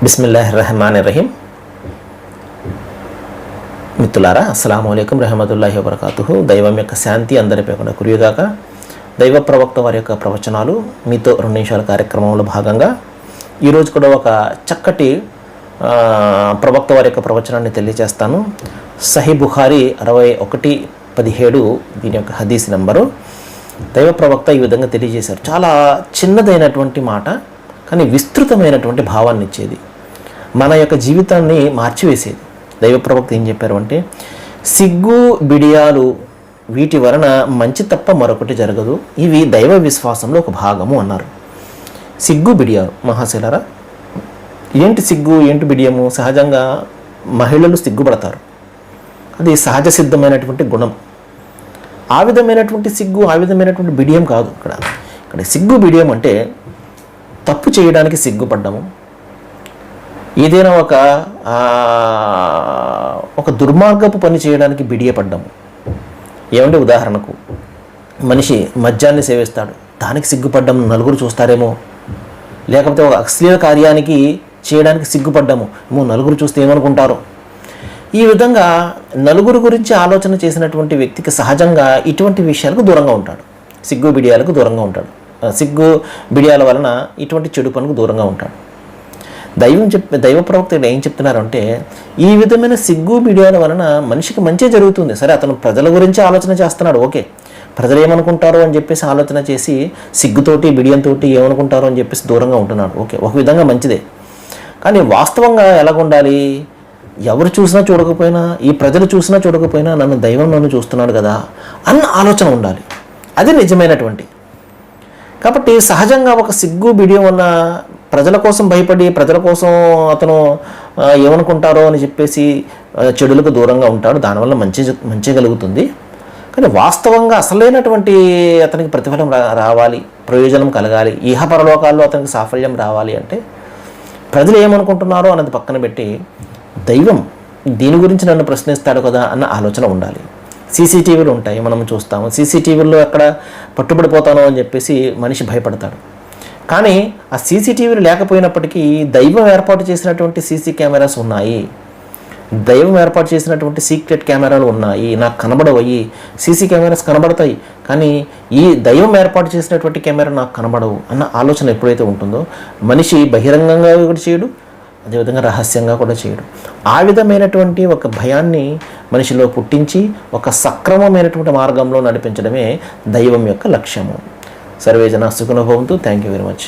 బిస్మిల్లాహిర్రహమానిర్రహీం. మిత్రులారా, అస్సలాము అలైకుం రహమతుల్లాహి వబరకాతుహు. దైవం యొక్క శాంతి అందరిపై కూడా కురియుగాక. దైవ ప్రవక్త వారి యొక్క ప్రవచనాలు మీతో 2 నిమిషాల కార్యక్రమంలో భాగంగా ఈరోజు కూడా ఒక చక్కటి ప్రవక్త వారి యొక్క ప్రవచనాన్ని తెలియజేస్తాను. సహీ బుఖారీ 61:17 దీని యొక్క హదీస్ నెంబరు. దైవ ప్రవక్త ఈ విధంగా తెలియజేశారు. చాలా చిన్నదైనటువంటి మాట, కానీ విస్తృతమైనటువంటి భావాన్ని ఇచ్చేది, మన యొక్క జీవితాన్ని మార్చివేసేది. దైవ ప్రవక్త ఏం చెప్పారు అంటే, సిగ్గు బిడియాలు వీటి వలన మంచి తప్ప మరొకటి జరగదు, ఇవి దైవ విశ్వాసంలో ఒక భాగము అన్నారు. సిగ్గు బిడియాలు మహాశిలారా, ఏంటి సిగ్గు ఏంటి బిడియము? సహజంగా మహిళలు సిగ్గుపడతారు, అది సహజ సిద్ధమైనటువంటి గుణం. ఆ విధమైనటువంటి సిగ్గు, ఆ విధమైనటువంటి బిడియం కాదు. ఇక్కడ సిగ్గు బిడియం అంటే తప్పు చేయడానికి సిగ్గుపడ్డము, ఏదైనా ఒక దుర్మార్గపు పని చేయడానికి బిడియపడ్డము. ఏమంటే ఉదాహరణకు మనిషి మద్యాన్ని సేవిస్తాడు, దానికి సిగ్గుపడ్డము, నలుగురు చూస్తారేమో. లేకపోతే ఒక అశ్లీల కార్యానికి చేయడానికి సిగ్గుపడ్డాము, నలుగురు చూస్తే ఏమనుకుంటారో. ఈ విధంగా నలుగురు గురించి ఆలోచన చేసినటువంటి వ్యక్తికి సహజంగా ఇటువంటి విషయాలకు దూరంగా ఉంటాడు, సిగ్గు బిడియాలకు దూరంగా ఉంటాడు. సిగ్గు బిడియాల వలన ఇటువంటి చెడు పనులకు దూరంగా ఉంటాడు. దైవ ప్రవక్త ఏం చెప్తున్నారంటే, ఈ విధమైన సిగ్గు బిడియాల వలన మనిషికి మంచి జరుగుతుంది. సరే, అతను ప్రజల గురించి ఆలోచన చేస్తున్నాడు, ఓకే, ప్రజలు ఏమనుకుంటారో అని చెప్పేసి ఆలోచన చేసి సిగ్గుతోటి బిడియంతో ఏమనుకుంటారో అని చెప్పేసి దూరంగా ఉంటున్నాడు, ఓకే, ఒక విధంగా మంచిదే. కానీ వాస్తవంగా ఎలాగుండాలి? ఎవరు చూసినా చూడకపోయినా, ఈ ప్రజలు చూసినా చూడకపోయినా నన్ను చూస్తున్నాడు కదా అన్న ఆలోచన ఉండాలి. అది నిజమైనటువంటి. కాబట్టి సహజంగా ఒక సిగ్గు బిడియం ఉన్న ప్రజల కోసం భయపడి, ప్రజల కోసం అతను ఏమనుకుంటారో అని చెప్పేసి చెడులకు దూరంగా ఉంటాడు, దానివల్ల మంచి కలుగుతుంది. కానీ వాస్తవంగా అసలైనటువంటి అతనికి ప్రతిఫలం రావాలి, ప్రయోజనం కలగాలి, ఇహ పరలోకాల్లో అతనికి సాఫల్యం రావాలి అంటే ప్రజలు ఏమనుకుంటున్నారో అన్నది పక్కన పెట్టి, దైవం దీని గురించి నన్ను ప్రశ్నిస్తాడు కదా అన్న ఆలోచన ఉండాలి. సీసీటీవీలు ఉంటాయి, మనం చూస్తాము. సీసీటీవీల్లో ఎక్కడ పట్టుబడిపోతానో అని చెప్పేసి మనిషి భయపడతాడు. కానీ ఆ సీసీటీవీలు లేకపోయినప్పటికీ దైవం ఏర్పాటు చేసినటువంటి సీసీ కెమెరాస్ ఉన్నాయి, దైవం ఏర్పాటు చేసినటువంటి సీక్రెట్ కెమెరాలు ఉన్నాయి. నాకు కనబడవయ్యి, సీసీ కెమెరాస్ కనబడతాయి, కానీ ఈ దైవం ఏర్పాటు చేసినటువంటి కెమెరా నాకు కనబడవు అన్న ఆలోచన ఎప్పుడైతే ఉంటుందో మనిషి బహిరంగంగా కూడా చేయడు, అదేవిధంగా రహస్యంగా కూడా చేయడు. ఆ విధమైనటువంటి ఒక భయాన్ని మనిషిలో పుట్టించి ఒక సక్రమమైనటువంటి మార్గంలో నడిపించడమే దైవం యొక్క లక్ష్యము. సర్వే జనా సుఖినో భవంతు. Thank you very much.